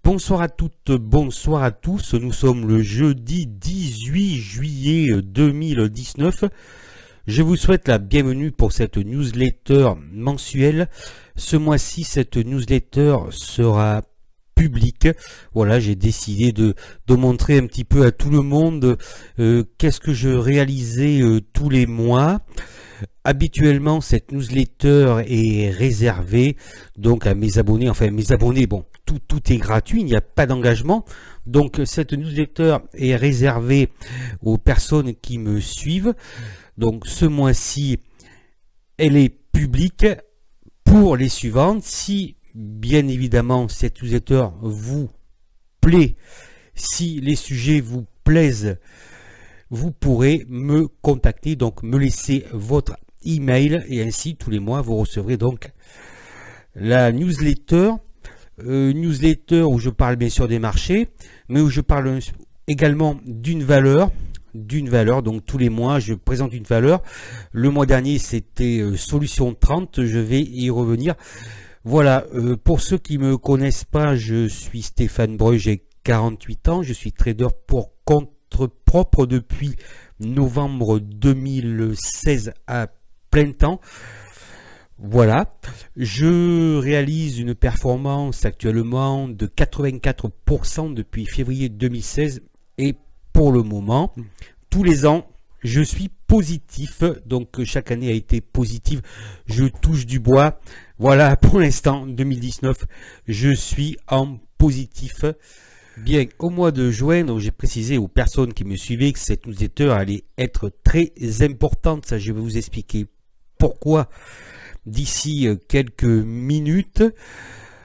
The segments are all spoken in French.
Bonsoir à toutes, bonsoir à tous. Nous sommes le jeudi 18 juillet 2019. Je vous souhaite la bienvenue pour cette newsletter mensuelle. Ce mois-ci, cette newsletter sera publique. Voilà, j'ai décidé de montrer un petit peu à tout le monde qu'est-ce que je réalisais tous les mois. Habituellement, cette newsletter est réservée donc à mes abonnés. Enfin, mes abonnés, bon, tout est gratuit, il n'y a pas d'engagement. Donc, cette newsletter est réservée aux personnes qui me suivent. Donc, ce mois-ci, elle est publique pour les suivantes. Si, bien évidemment, cette newsletter vous plaît, si les sujets vous plaisent, vous pourrez me contacter, donc me laisser votre email et ainsi tous les mois vous recevrez donc la newsletter, où je parle bien sûr des marchés, mais où je parle également d'une valeur. Donc tous les mois je présente une valeur. Le mois dernier c'était Solution 30, je vais y revenir. Voilà, pour ceux qui me connaissent pas, je suis Stéphane Breuil, j'ai 48 ans, je suis trader pour compte propre depuis novembre 2016 à plein temps. Voilà, je réalise une performance actuellement de 84% depuis février 2016 et pour le moment, tous les ans, je suis positif. Donc chaque année a été positive. Je touche du bois. Voilà, pour l'instant, 2019, je suis en positif. Bien, au mois de juin, donc j'ai précisé aux personnes qui me suivaient que cette newsletter allait être très importante. Ça, je vais vous expliquer pourquoi d'ici quelques minutes,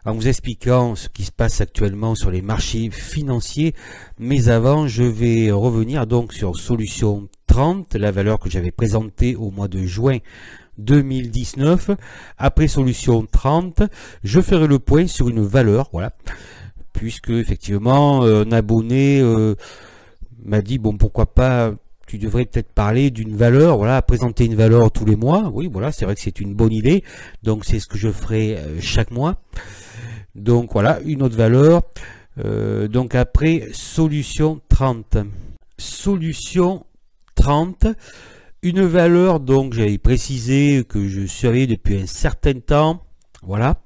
en vous expliquant ce qui se passe actuellement sur les marchés financiers. Mais avant, je vais revenir donc sur Solution 30, la valeur que j'avais présentée au mois de juin 2019. Après Solution 30, je ferai le point sur une valeur, voilà. Puisque effectivement un abonné m'a dit bon, pourquoi pas, tu devrais peut-être parler d'une valeur, voilà, présenter une valeur tous les mois. Oui, voilà, c'est vrai que c'est une bonne idée, donc c'est ce que je ferai chaque mois. Donc voilà, une autre valeur. Donc après Solution 30, une valeur, donc j'avais précisé que je surveillais depuis un certain temps, voilà.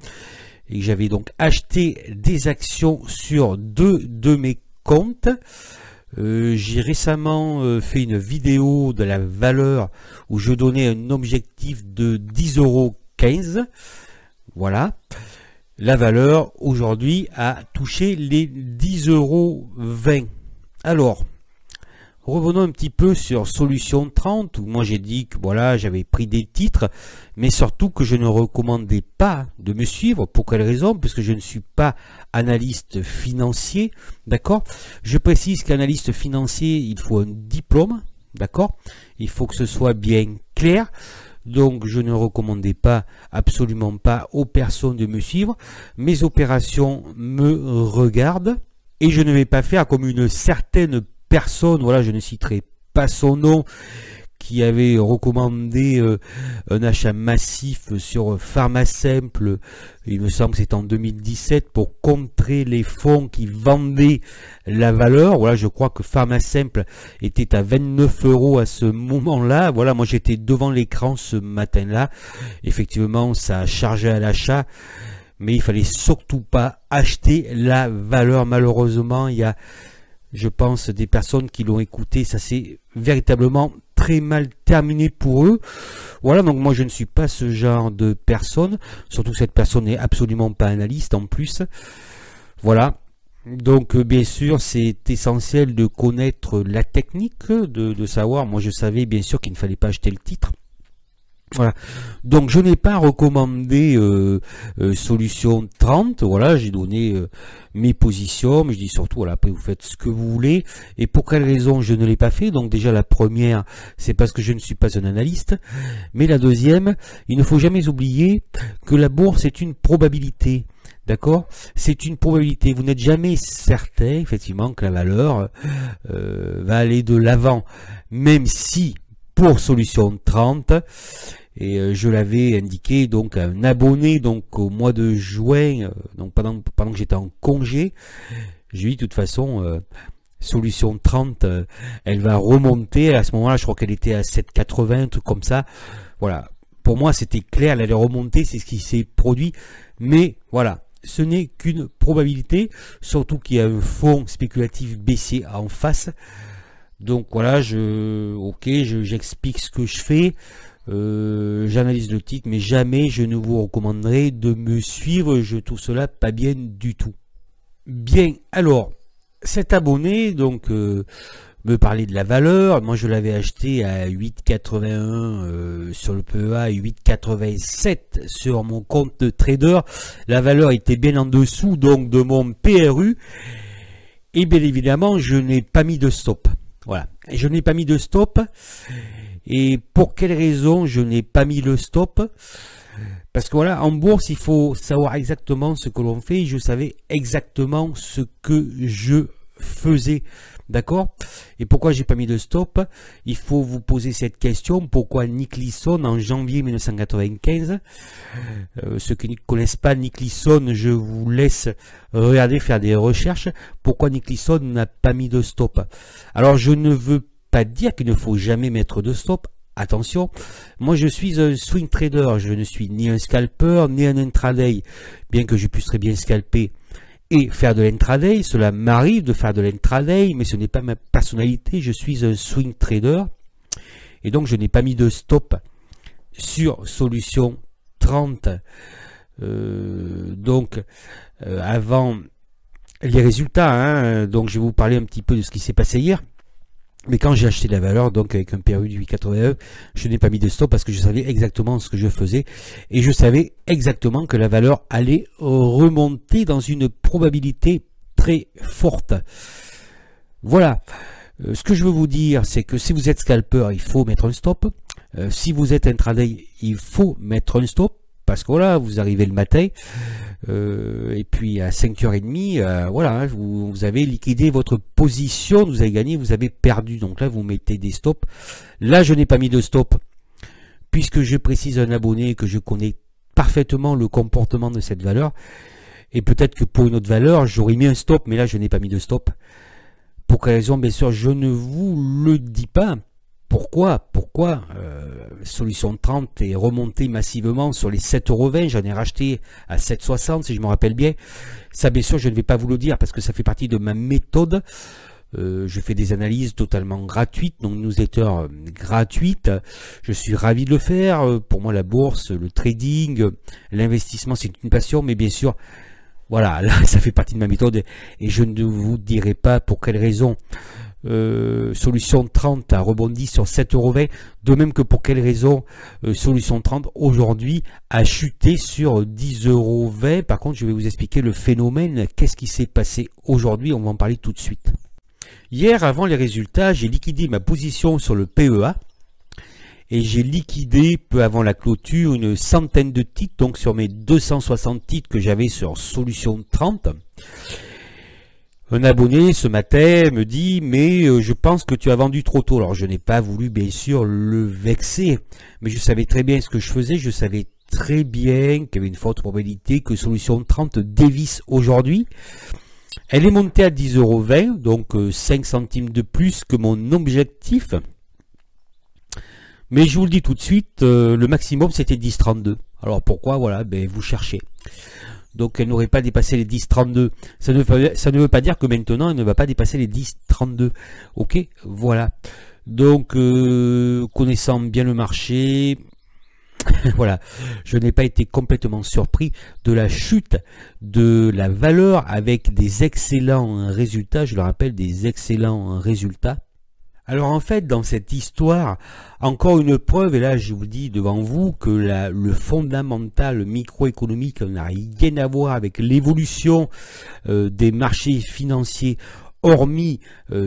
Et j'avais donc acheté des actions sur 2 de mes comptes. J'ai récemment fait une vidéo de la valeur où je donnais un objectif de 10,15 €. Voilà. La valeur aujourd'hui a touché les 10,20 €. Alors, revenons un petit peu sur Solution 30, où moi j'ai dit que voilà, j'avais pris des titres, mais surtout que je ne recommandais pas de me suivre. Pour quelle raison? Puisque je ne suis pas analyste financier, d'accord? Je précise qu'analyste financier, il faut un diplôme, d'accord? Il faut que ce soit bien clair. Donc je ne recommandais pas, absolument pas aux personnes de me suivre. Mes opérations me regardent et je ne vais pas faire comme une certaine personne, voilà, je ne citerai pas son nom, qui avait recommandé un achat massif sur Pharmasimple, il me semble que c'est en 2017, pour contrer les fonds qui vendaient la valeur. Voilà, je crois que Pharmasimple était à 29 € à ce moment-là. Voilà, moi j'étais devant l'écran ce matin-là. Effectivement, ça a chargé à l'achat, mais il fallait surtout pas acheter la valeur. Malheureusement, il y a, je pense, des personnes qui l'ont écouté, ça s'est véritablement très mal terminé pour eux. Voilà, donc moi je ne suis pas ce genre de personne, surtout que cette personne n'est absolument pas analyste en plus. Voilà, donc bien sûr c'est essentiel de connaître la technique, de savoir, moi je savais bien sûr qu'il ne fallait pas acheter le titre. Voilà, donc je n'ai pas recommandé Solution 30, voilà, j'ai donné mes positions, mais je dis surtout, voilà, après vous faites ce que vous voulez. Et pour quelle raison je ne l'ai pas fait? Donc déjà la première, c'est parce que je ne suis pas un analyste, mais la deuxième, il ne faut jamais oublier que la bourse est une probabilité. D'accord? C'est une probabilité. Vous n'êtes jamais certain, effectivement, que la valeur va aller de l'avant, même si pour Solution 30, et je l'avais indiqué donc à un abonné donc au mois de juin, donc pendant que j'étais en congé. J'ai dit de toute façon solution 30 elle va remonter. À ce moment là je crois qu'elle était à 7,80, un truc comme ça. Voilà, pour moi c'était clair, elle allait remonter, c'est ce qui s'est produit. Mais voilà, ce n'est qu'une probabilité, surtout qu'il y a un fonds spéculatif baissier en face. Donc voilà, j'explique ce que je fais, j'analyse le titre, mais jamais je ne vous recommanderai de me suivre, je trouve cela pas bien du tout. Bien, alors, cet abonné, donc, me parlait de la valeur. Moi, je l'avais acheté à 8,81 sur le PEA et 8,87 sur mon compte de trader. La valeur était bien en dessous, donc, de mon PRU. Et bien évidemment, je n'ai pas mis de stop. Voilà, je n'ai pas mis de stop. Et pour quelle raison je n'ai pas mis le stop? Parce que voilà, en bourse, il faut savoir exactement ce que l'on fait. Je savais exactement ce que je faisais. D'accord? Et pourquoi j'ai pas mis de stop? Il faut vous poser cette question. Pourquoi Nick Leeson en janvier 1995? Ceux qui ne connaissent pas Nick Leeson, je vous laisse regarder, faire des recherches. Pourquoi Nick Leeson n'a pas mis de stop? Alors je ne veux pas dire qu'il ne faut jamais mettre de stop. Attention, moi je suis un swing trader, je ne suis ni un scalper ni un intraday, bien que je puisse très bien scalper et faire de l'intraday. Cela m'arrive de faire de l'intraday, mais ce n'est pas ma personnalité, je suis un swing trader et donc je n'ai pas mis de stop sur solution 30 avant les résultats, hein. Donc je vais vous parler un petit peu de ce qui s'est passé hier. Mais quand j'ai acheté la valeur, donc avec un PRU de 8,81, je n'ai pas mis de stop parce que je savais exactement ce que je faisais. Et je savais exactement que la valeur allait remonter dans une probabilité très forte. Voilà. Ce que je veux vous dire, c'est que si vous êtes scalper, il faut mettre un stop. Si vous êtes intraday, il faut mettre un stop. Parce que voilà, vous arrivez le matin, et puis à 5h30, voilà, hein, vous avez liquidé votre position, vous avez gagné, vous avez perdu. Donc là, vous mettez des stops. Là, je n'ai pas mis de stop, puisque je précise à un abonné que je connais parfaitement le comportement de cette valeur. Et peut-être que pour une autre valeur, j'aurais mis un stop, mais là, je n'ai pas mis de stop. Pour quelle raison? Bien sûr, je ne vous le dis pas. Pourquoi Solution 30 est remontée massivement sur les 7,20 €. J'en ai racheté à 7,60 si je me rappelle bien. Ça, bien sûr, je ne vais pas vous le dire parce que ça fait partie de ma méthode. Je fais des analyses totalement gratuites, donc newsletter gratuite. Je suis ravi de le faire. Pour moi, la bourse, le trading, l'investissement, c'est une passion. Mais bien sûr, voilà, là, ça fait partie de ma méthode et je ne vous dirai pas pour quelle raison. Solution 30 a rebondi sur 7,20 €, de même que pour quelle raison Solution 30 aujourd'hui a chuté sur 10,20 €. Par contre, je vais vous expliquer le phénomène, qu'est-ce qui s'est passé aujourd'hui, on va en parler tout de suite. Hier, avant les résultats, j'ai liquidé ma position sur le PEA et j'ai liquidé peu avant la clôture une centaine de titres, donc sur mes 260 titres que j'avais sur Solution 30. Un abonné ce matin me dit mais je pense que tu as vendu trop tôt. Alors je n'ai pas voulu bien sûr le vexer, mais je savais très bien ce que je faisais, je savais très bien qu'il y avait une forte probabilité que Solution 30 dévisse aujourd'hui. Elle est montée à 10,20 €, donc 5 centimes de plus que mon objectif. Mais je vous le dis tout de suite, le maximum c'était 10,32. Alors pourquoi? Voilà, ben vous cherchez. Donc elle n'aurait pas dépassé les 10,32. Ça ne veut pas dire que maintenant elle ne va pas dépasser les 10,32. Ok, voilà. Donc connaissant bien le marché, voilà, je n'ai pas été complètement surpris de la chute de la valeur avec des excellents résultats. Je le rappelle, des excellents résultats. Alors en fait, dans cette histoire, encore une preuve, et là je vous dis devant vous que le fondamental microéconomique n'a rien à voir avec l'évolution des marchés financiers, hormis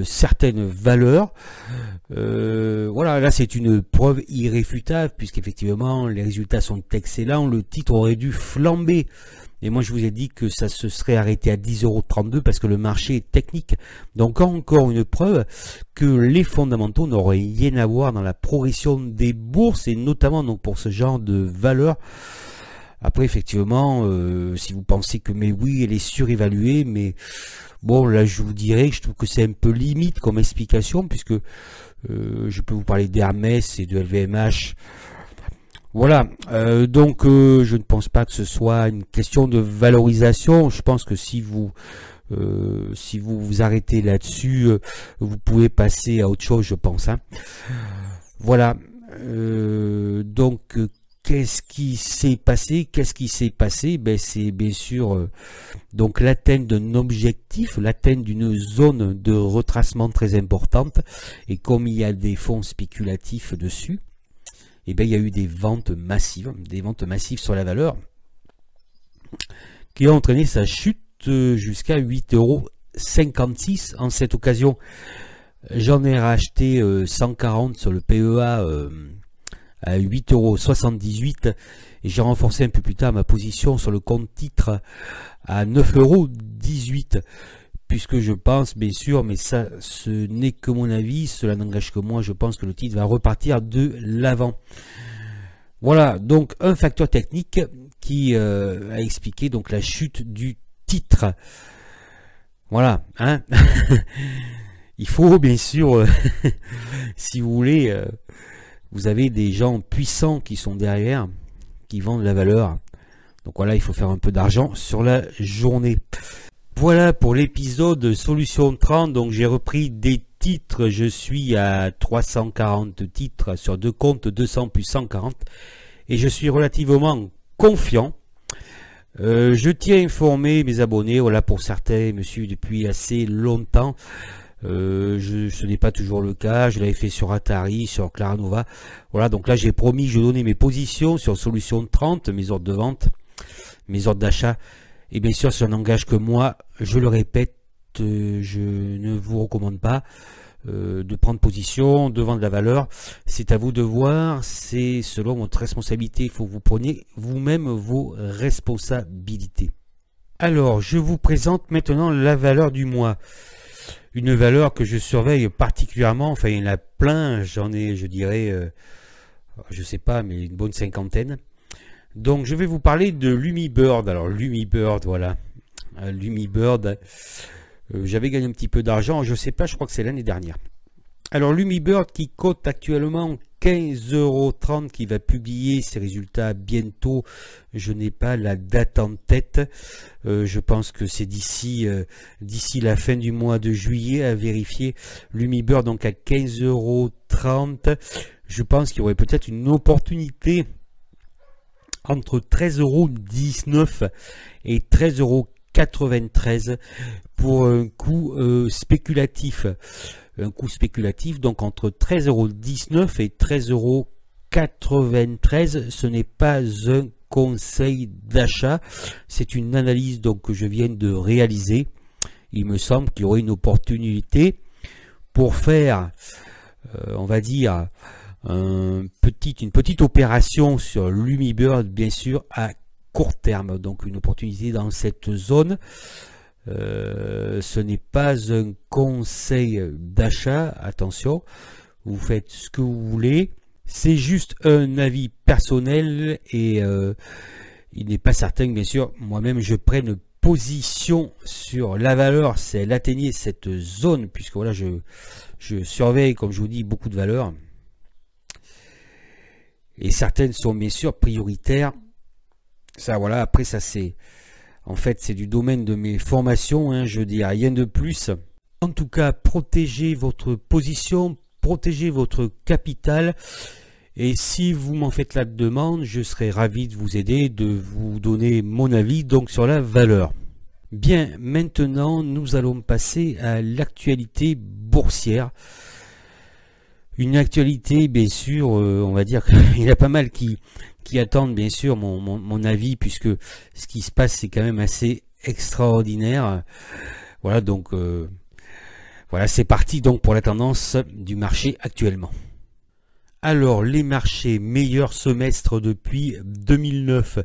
certaines valeurs. Voilà, là c'est une preuve irréfutable, puisqu'effectivement les résultats sont excellents, le titre aurait dû flamber Et moi je vous ai dit que ça se serait arrêté à 10,32 € parce que le marché est technique. Donc encore une preuve que les fondamentaux n'auraient rien à voir dans la progression des bourses et notamment donc pour ce genre de valeur. Après effectivement, si vous pensez que mais oui elle est surévaluée, mais bon là je vous dirais que je trouve que c'est un peu limite comme explication puisque je peux vous parler d'Hermès et de LVMH. Voilà, donc je ne pense pas que ce soit une question de valorisation. Je pense que si vous vous arrêtez là-dessus, vous pouvez passer à autre chose, je pense. Hein. Voilà, donc qu'est-ce qui s'est passé? Ben, c'est bien sûr donc l'atteinte d'un objectif, l'atteinte d'une zone de retracement très importante. Et comme il y a des fonds spéculatifs dessus, et bien il y a eu des ventes massives sur la valeur qui a entraîné sa chute jusqu'à 8,56 € en cette occasion. J'en ai racheté 140 sur le PEA à 8,78 € et j'ai renforcé un peu plus tard ma position sur le compte titre à 9,18 € puisque je pense bien sûr, mais ça ce n'est que mon avis, cela n'engage que moi, je pense que le titre va repartir de l'avant. Voilà, donc un facteur technique qui a expliqué donc la chute du titre. Voilà, hein. Il faut bien sûr, si vous voulez, vous avez des gens puissants qui sont derrière, qui vendent la valeur. Donc voilà, il faut faire un peu d'argent sur la journée. Voilà pour l'épisode Solution 30, donc j'ai repris des titres, je suis à 340 titres sur deux comptes, 200 plus 140, et je suis relativement confiant. Je tiens à informer mes abonnés, voilà pour certains me suivent depuis assez longtemps, ce n'est pas toujours le cas, je l'avais fait sur Atari, sur Claranova, voilà donc là j'ai promis, je donnais mes positions sur Solution 30, mes ordres de vente, mes ordres d'achat. Et bien sûr, ça n'engage que moi, je le répète, je ne vous recommande pas de prendre position, de vendre la valeur. C'est à vous de voir, c'est selon votre responsabilité. Il faut que vous preniez vous-même vos responsabilités. Alors, je vous présente maintenant la valeur du mois. Une valeur que je surveille particulièrement, enfin il y en a plein, j'en ai, je dirais, je sais pas, mais une bonne cinquantaine. Donc je vais vous parler de Lumibird. Alors Lumibird, voilà, Lumibird, j'avais gagné un petit peu d'argent, je sais pas, je crois que c'est l'année dernière. Alors Lumibird qui cote actuellement 15,30 €, qui va publier ses résultats bientôt. Je n'ai pas la date en tête, je pense que c'est d'ici la fin du mois de juillet à vérifier. Lumibird donc à 15,30 €. Je pense qu'il y aurait peut-être une opportunité entre 13,19 € et 13,93 € pour un coup spéculatif. Un coup spéculatif, donc entre 13,19 € et 13,93 €. Ce n'est pas un conseil d'achat, c'est une analyse donc que je viens de réaliser. Il me semble qu'il y aurait une opportunité pour faire, on va dire, une petite opération sur Lumibird, bien sûr à court terme, donc une opportunité dans cette zone. Ce n'est pas un conseil d'achat, attention, vous faites ce que vous voulez, c'est juste un avis personnel et il n'est pas certain que bien sûr moi-même je prenne position sur la valeur si elle atteignait cette zone, puisque voilà je surveille, comme je vous dis, beaucoup de valeurs. Et certaines sont bien sûr prioritaires. Ça voilà, après ça c'est, en fait c'est du domaine de mes formations, hein, je dis rien de plus. En tout cas, protégez votre position, protégez votre capital. Et si vous m'en faites la demande, je serai ravi de vous aider, de vous donner mon avis donc sur la valeur. Bien, maintenant nous allons passer à l'actualité boursière. Une actualité, bien sûr, on va dire qu'il y a pas mal qui attendent bien sûr mon avis, puisque ce qui se passe c'est quand même assez extraordinaire. Voilà, donc voilà, c'est parti donc pour la tendance du marché actuellement. Alors, les marchés, meilleur semestre depuis 2009,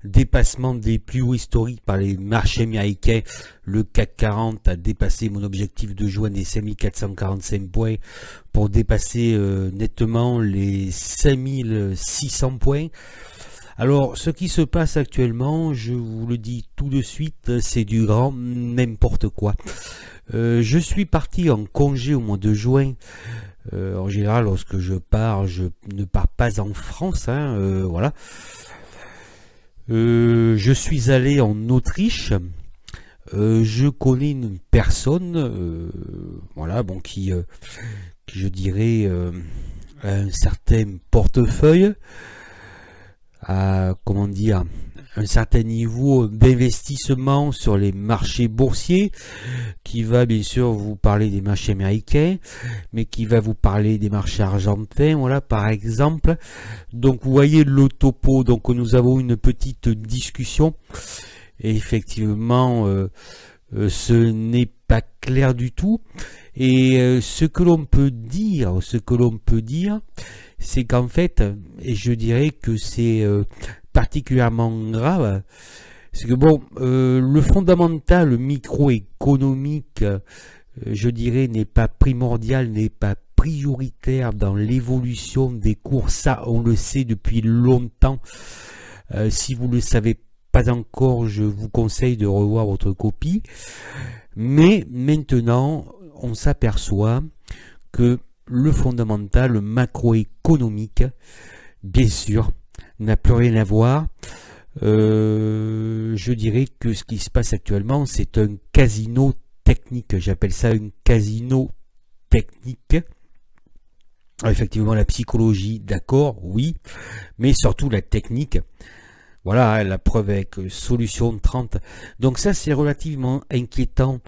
dépassement des plus hauts historiques par les marchés américains. Le CAC 40 a dépassé mon objectif de juin des 5445 points pour dépasser nettement les 5600 points. Alors, ce qui se passe actuellement, je vous le dis tout de suite, c'est du grand n'importe quoi. Je suis parti en congé au mois de juin. En général, lorsque je pars, je ne pars pas en France, hein, voilà. Je suis allé en Autriche. Je connais une personne, voilà, bon, qui je dirais, a un certain portefeuille, à, comment dire, un certain niveau d'investissement sur les marchés boursiers, qui va bien sûr vous parler des marchés américains, mais qui va vous parler des marchés argentins, voilà, par exemple. Donc vous voyez le topo, donc nous avons une petite discussion, et effectivement ce n'est pas clair du tout, et ce que l'on peut dire, c'est qu'en fait, et je dirais que c'est particulièrement grave, c'est que bon, le fondamental microéconomique, je dirais, n'est pas primordial, n'est pas prioritaire dans l'évolution des cours. Ça, on le sait depuis longtemps. Si vous ne le savez pas encore, je vous conseille de revoir votre copie. Mais maintenant, on s'aperçoit que le fondamental, le macroéconomique, bien sûr, n'a plus rien à voir. Je dirais que ce qui se passe actuellement, c'est un casino technique. J'appelle ça un casino technique. Alors, effectivement, la psychologie, d'accord, oui, mais surtout la technique. Voilà, la preuve avec Solution 30. Donc ça, c'est relativement inquiétant,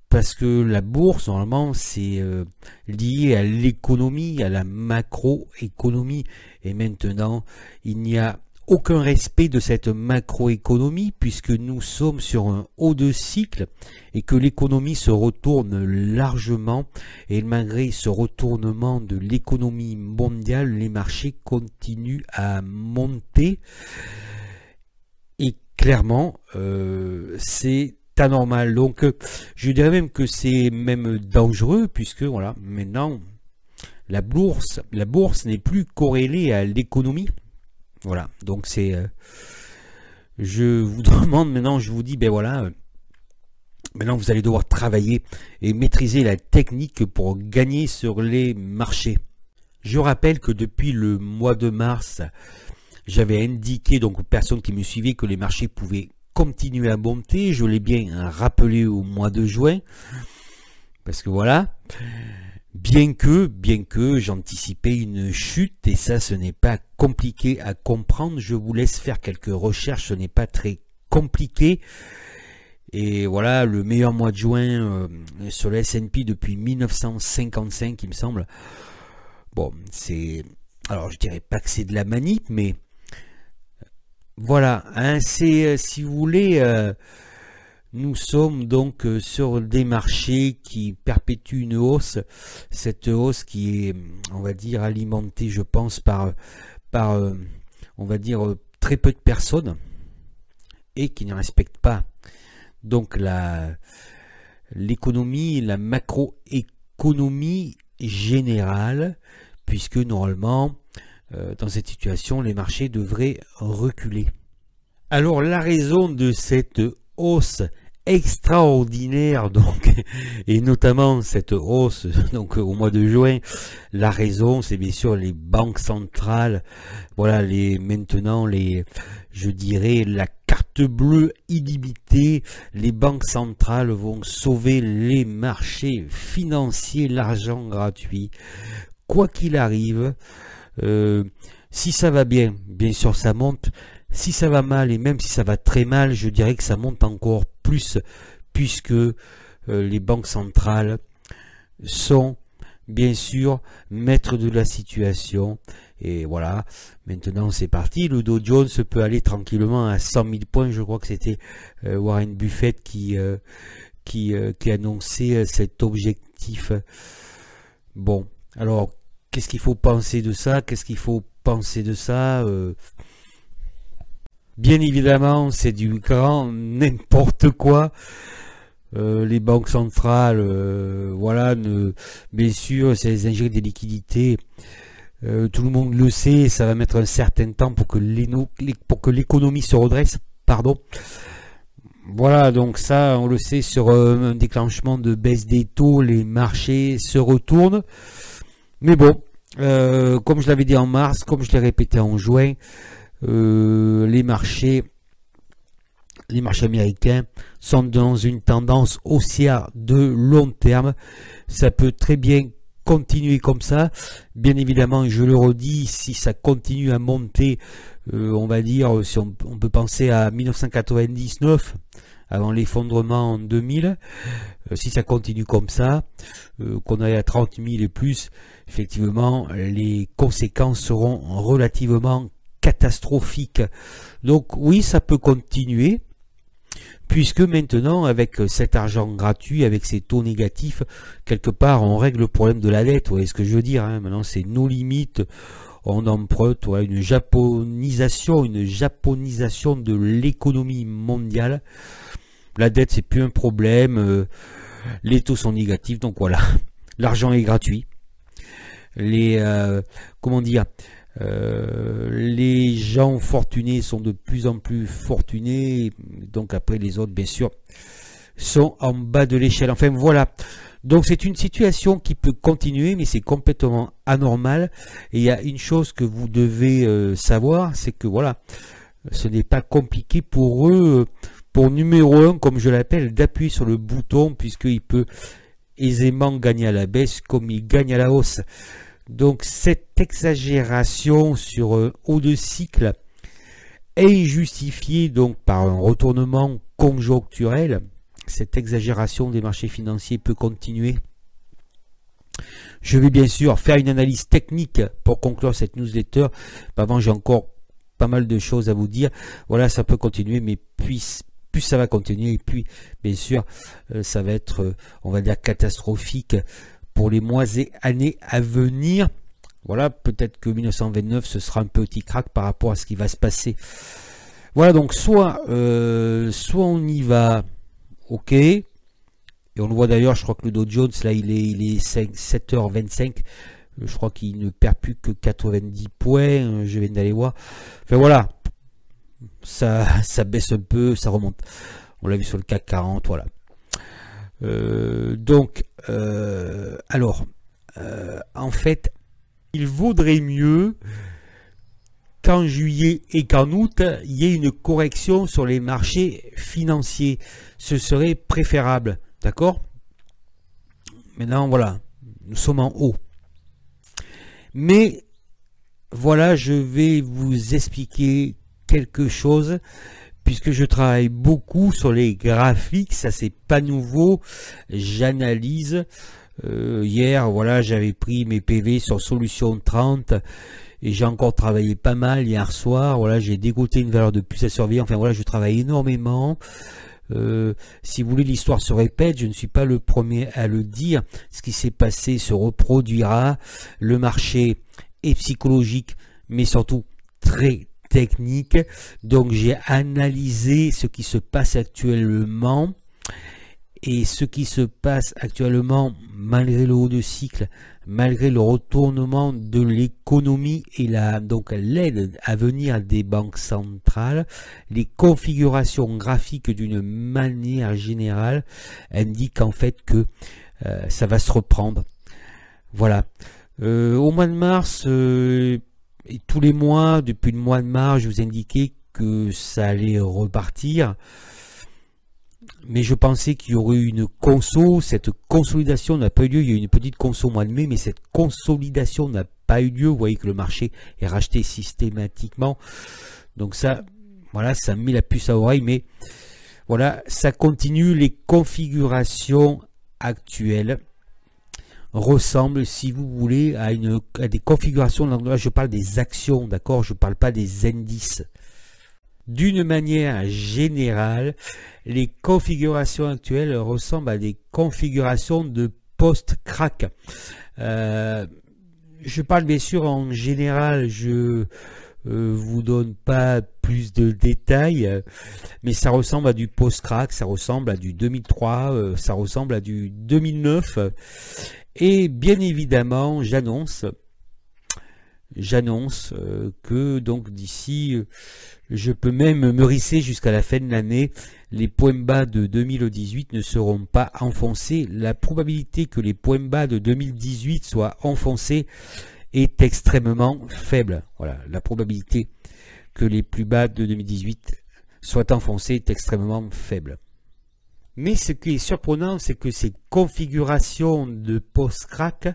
parce que la bourse, normalement, c'est lié à l'économie, à la macroéconomie. Et maintenant, il n'y a aucun respect de cette macroéconomie, puisque nous sommes sur un haut de cycle et que l'économie se retourne largement. Et malgré ce retournement de l'économie mondiale, les marchés continuent à monter. Et clairement, c'est anormal. Donc je dirais même que c'est même dangereux, puisque voilà, maintenant la bourse n'est plus corrélée à l'économie. Voilà, donc c'est je vous demande maintenant, je vous dis, ben voilà, maintenant vous allez devoir travailler et maîtriser la technique pour gagner sur les marchés. Je rappelle que depuis le mois de mars, j'avais indiqué donc aux personnes qui me suivaient que les marchés pouvaient continuer à monter. Je l'ai bien rappelé au mois de juin, parce que voilà, bien que j'anticipais une chute, et ça, ce n'est pas compliqué à comprendre. Je vous laisse faire quelques recherches, ce n'est pas très compliqué. Et voilà, le meilleur mois de juin sur le S&P depuis 1955, il me semble. Bon, c'est, alors je dirais pas que c'est de la manip, mais voilà, hein, c'est, si vous voulez, nous sommes donc sur des marchés qui perpétuent une hausse, cette hausse qui est, on va dire, alimentée, je pense, par on va dire, très peu de personnes, et qui ne respectent pas donc l'économie, la macroéconomie générale, puisque normalement, dans cette situation, les marchés devraient reculer. Alors la raison de cette hausse extraordinaire, donc, et notamment cette hausse donc au mois de juin, la raison, c'est bien sûr les banques centrales. Voilà, maintenant je dirais la carte bleue illimitée. Les banques centrales vont sauver les marchés financiers, l'argent gratuit, quoi qu'il arrive. Si ça va bien, bien sûr ça monte. Si ça va mal, et même si ça va très mal, je dirais que ça monte encore plus, puisque les banques centrales sont bien sûr maîtres de la situation. Et voilà, maintenant c'est parti. Le Dow Jones peut aller tranquillement à 100 000 points. Je crois que c'était Warren Buffett qui annonçait cet objectif. Bon, alors qu'est-ce qu'il faut penser de ça? Qu'est-ce qu'il faut penser de ça? Bien évidemment, c'est du grand n'importe quoi. Les banques centrales, voilà, bien sûr, c'est les ingérer des liquidités. Tout le monde le sait, ça va mettre un certain temps pour que l'économie se redresse. Pardon. Voilà, donc ça, on le sait, sur un déclenchement de baisse des taux, les marchés se retournent. Mais bon, comme je l'avais dit en mars, comme je l'ai répété en juin, les marchés américains sont dans une tendance haussière de long terme. Ça peut très bien continuer comme ça. Bien évidemment, je le redis, si ça continue à monter, on va dire, si on peut penser à 1999, avant l'effondrement en 2000, si ça continue comme ça, qu'on aille à 30 000 et plus, effectivement, les conséquences seront relativement catastrophiques. Donc oui, ça peut continuer, puisque maintenant, avec cet argent gratuit, avec ces taux négatifs, quelque part, on règle le problème de la dette. Vous voyez ce que je veux dire, hein. Maintenant, c'est nos limites, on emprunte, ouais, une japonisation de l'économie mondiale. La dette, c'est plus un problème, les taux sont négatifs, donc voilà, l'argent est gratuit. Comment dire, les gens fortunés sont de plus en plus fortunés, donc après les autres bien sûr sont en bas de l'échelle. Enfin voilà, donc c'est une situation qui peut continuer, mais c'est complètement anormal. Et il y a une chose que vous devez savoir, c'est que voilà, ce n'est pas compliqué pour eux, pour numéro 1 comme je l'appelle, d'appuyer sur le bouton, puisqu'il peut aisément gagner à la baisse comme il gagne à la hausse. Donc cette exagération sur haut de cycle est justifiée donc par un retournement conjoncturel. Cette exagération des marchés financiers peut continuer. Je vais bien sûr faire une analyse technique pour conclure cette newsletter. Avant, j'ai encore pas mal de choses à vous dire. Voilà, ça peut continuer, mais plus ça va continuer, et puis bien sûr ça va être, on va dire, catastrophique pour les mois et années à venir. Voilà, peut-être que 1929 ce sera un petit crack par rapport à ce qui va se passer. Voilà, donc soit on y va, ok, et on le voit d'ailleurs, je crois que le Dow Jones là il est 7h25, je crois qu'il ne perd plus que 90 points, je viens d'aller voir. Enfin voilà, ça baisse un peu, ça remonte, on l'a vu sur le CAC 40, voilà. En fait, il vaudrait mieux qu'en juillet et qu'en août, il y ait une correction sur les marchés financiers. Ce serait préférable, d'accord? Maintenant, voilà, nous sommes en haut. Mais, voilà, je vais vous expliquer quelque chose, puisque je travaille beaucoup sur les graphiques, ça c'est pas nouveau, j'analyse. Hier, voilà, j'avais pris mes PV sur Solution 30 et j'ai encore travaillé pas mal hier soir. Voilà, j'ai dégoté une valeur de plus à surveiller. Enfin voilà, je travaille énormément. Si vous voulez, l'histoire se répète, je ne suis pas le premier à le dire. Ce qui s'est passé se reproduira. Le marché est psychologique, mais surtout très technique. Donc j'ai analysé ce qui se passe actuellement. Et ce qui se passe actuellement, malgré le haut de cycle, malgré le retournement de l'économie et donc l'aide à venir des banques centrales, les configurations graphiques d'une manière générale indiquent en fait que ça va se reprendre. Voilà. Au mois de mars, et tous les mois, depuis le mois de mars, je vous indiquais que ça allait repartir. Mais je pensais qu'il y aurait eu une conso, cette consolidation n'a pas eu lieu, il y a eu une petite conso au mois de mai, mais cette consolidation n'a pas eu lieu, vous voyez que le marché est racheté systématiquement, donc ça, voilà, ça met la puce à l'oreille, mais voilà, ça continue, les configurations actuelles ressemblent, si vous voulez, à des configurations, là je parle des actions, d'accord, je ne parle pas des indices. D'une manière générale, les configurations actuelles ressemblent à des configurations de post-crack. je parle bien sûr en général, je vous donne pas plus de détails, mais ça ressemble à du post-crack, ça ressemble à du 2003, ça ressemble à du 2009, et bien évidemment j'annonce que donc d'ici, je peux même me risser jusqu'à la fin de l'année, les points bas de 2018 ne seront pas enfoncés. La probabilité que les points bas de 2018 soient enfoncés est extrêmement faible. Voilà, la probabilité que les plus bas de 2018 soient enfoncés est extrêmement faible. Mais ce qui est surprenant, c'est que ces configurations de post-crack,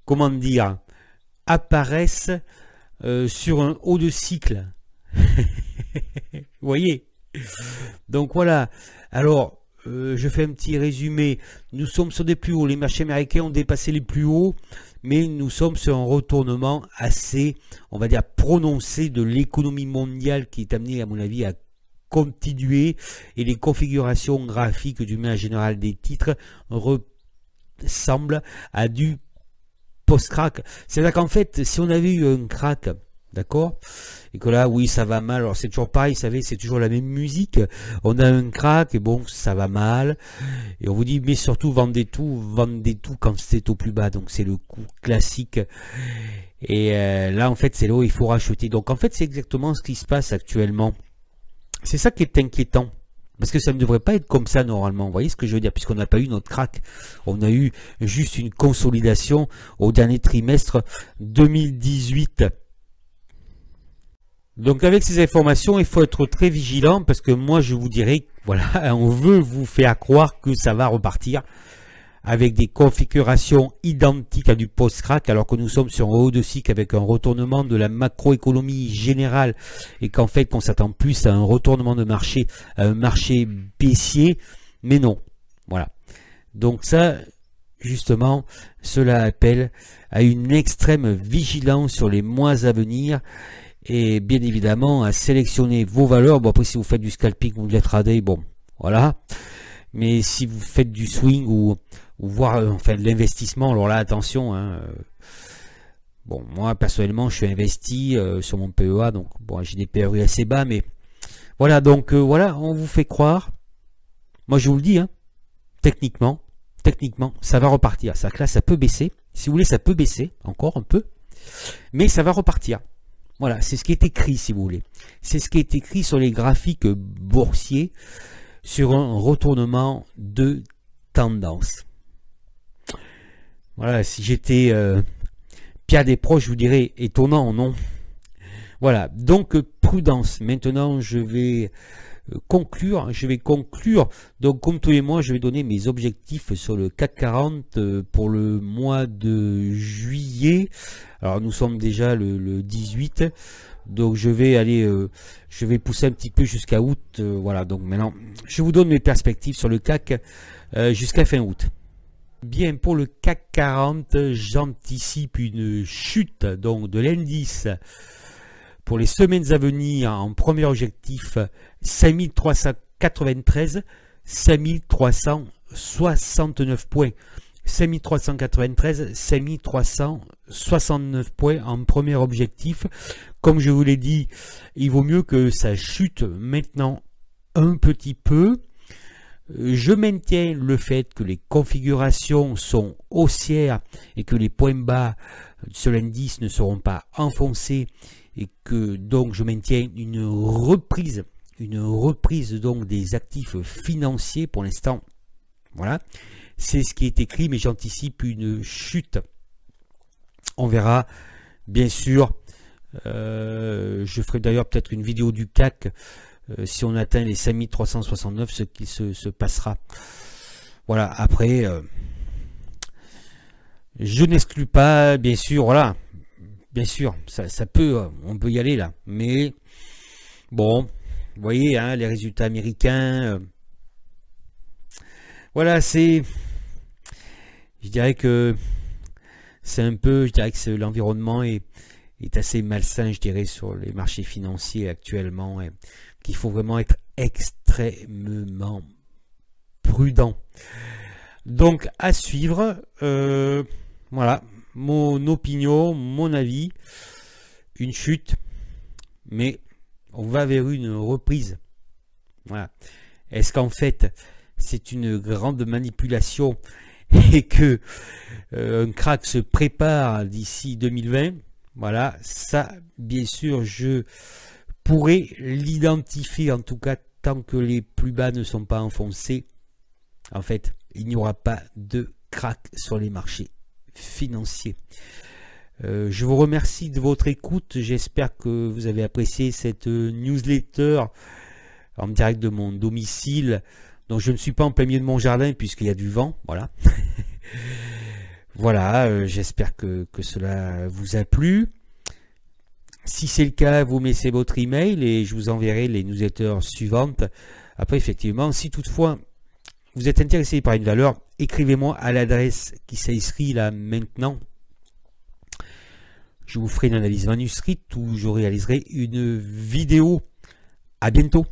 comment dire, apparaissent sur un haut de cycle. Vous voyez? Donc voilà. Alors, je fais un petit résumé. Nous sommes sur des plus hauts. Les marchés américains ont dépassé les plus hauts, mais nous sommes sur un retournement assez, on va dire, prononcé de l'économie mondiale qui est amenée, à mon avis, à continuer. Et les configurations graphiques du manière générale des titres ressemblent à du post-crack. C'est-à-dire qu'en fait, si on avait eu un crack, d'accord, et que là, oui, ça va mal, alors c'est toujours pareil, vous savez, c'est toujours la même musique, on a un crack, et bon, ça va mal, et on vous dit, mais surtout, vendez tout quand c'est au plus bas, donc c'est le coup classique, et là, en fait, c'est là où il faut racheter, donc en fait, c'est exactement ce qui se passe actuellement, c'est ça qui est inquiétant. Parce que ça ne devrait pas être comme ça normalement, vous voyez ce que je veux dire, puisqu'on n'a pas eu notre crack, on a eu juste une consolidation au dernier trimestre 2018. Donc avec ces informations, il faut être très vigilant, parce que moi je vous dirais, voilà, on veut vous faire croire que ça va repartir, avec des configurations identiques à du post-crack, alors que nous sommes sur un haut de cycle avec un retournement de la macroéconomie générale, et qu'en fait qu'on s'attend plus à un retournement de marché, à un marché baissier, mais non, voilà. Donc ça, justement, cela appelle à une extrême vigilance sur les mois à venir, et bien évidemment à sélectionner vos valeurs. Bon, après si vous faites du scalping ou de l'intraday, bon, voilà. Mais si vous faites du swing ou voire enfin de l'investissement, alors là attention, hein, bon, moi personnellement je suis investi sur mon PEA, donc bon, j'ai des PEA assez bas, mais voilà, donc voilà, on vous fait croire, moi je vous le dis, hein, techniquement ça va repartir, ça, là ça peut baisser, si vous voulez ça peut baisser encore un peu, mais ça va repartir. Voilà, c'est ce qui est écrit si vous voulez, c'est ce qui est écrit sur les graphiques boursiers, sur un retournement de tendance. Voilà, si j'étais Pierre Desproges, je vous dirais étonnant, non? Voilà, donc prudence. Maintenant, je vais conclure. Donc, comme tous les mois, je vais donner mes objectifs sur le CAC 40 pour le mois de juillet. Alors, nous sommes déjà le 18. Donc je vais aller, je vais pousser un petit peu jusqu'à août, voilà. Donc maintenant, je vous donne mes perspectives sur le CAC jusqu'à fin août. Bien, pour le CAC 40, j'anticipe une chute donc de l'indice pour les semaines à venir. En premier objectif 5393, 5369 points. 5393, 5369 points en premier objectif. Comme je vous l'ai dit, il vaut mieux que ça chute maintenant un petit peu. Je maintiens le fait que les configurations sont haussières et que les points bas sur l'indice ne seront pas enfoncés, et que donc je maintiens une reprise donc des actifs financiers pour l'instant. Voilà. C'est ce qui est écrit, mais j'anticipe une chute. On verra, bien sûr. Je ferai d'ailleurs peut-être une vidéo du CAC si on atteint les 5369, ce qui se passera. Voilà, après, je n'exclus pas, bien sûr, voilà. Bien sûr, ça peut, on peut y aller là. Mais, bon, vous voyez, hein, les résultats américains, voilà, c'est... Je dirais que c'est un peu, je dirais que l'environnement est assez malsain, je dirais, sur les marchés financiers actuellement, et qu'il faut vraiment être extrêmement prudent. Donc, à suivre, voilà, mon opinion, mon avis. Une chute, mais on va vers une reprise. Voilà. Est-ce qu'en fait c'est une grande manipulation et que un crack se prépare d'ici 2020? Voilà, ça bien sûr je pourrais l'identifier, en tout cas tant que les plus bas ne sont pas enfoncés. En fait, il n'y aura pas de crack sur les marchés financiers. Je vous remercie de votre écoute. J'espère que vous avez apprécié cette newsletter en direct de mon domicile. Donc je ne suis pas en plein milieu de mon jardin puisqu'il y a du vent. Voilà. Voilà, j'espère que cela vous a plu. Si c'est le cas, vous mettez votre email et je vous enverrai les newsletters suivantes. Après, effectivement, si toutefois vous êtes intéressé par une valeur, écrivez-moi à l'adresse qui s'inscrit là maintenant. Je vous ferai une analyse manuscrite où je réaliserai une vidéo. À bientôt.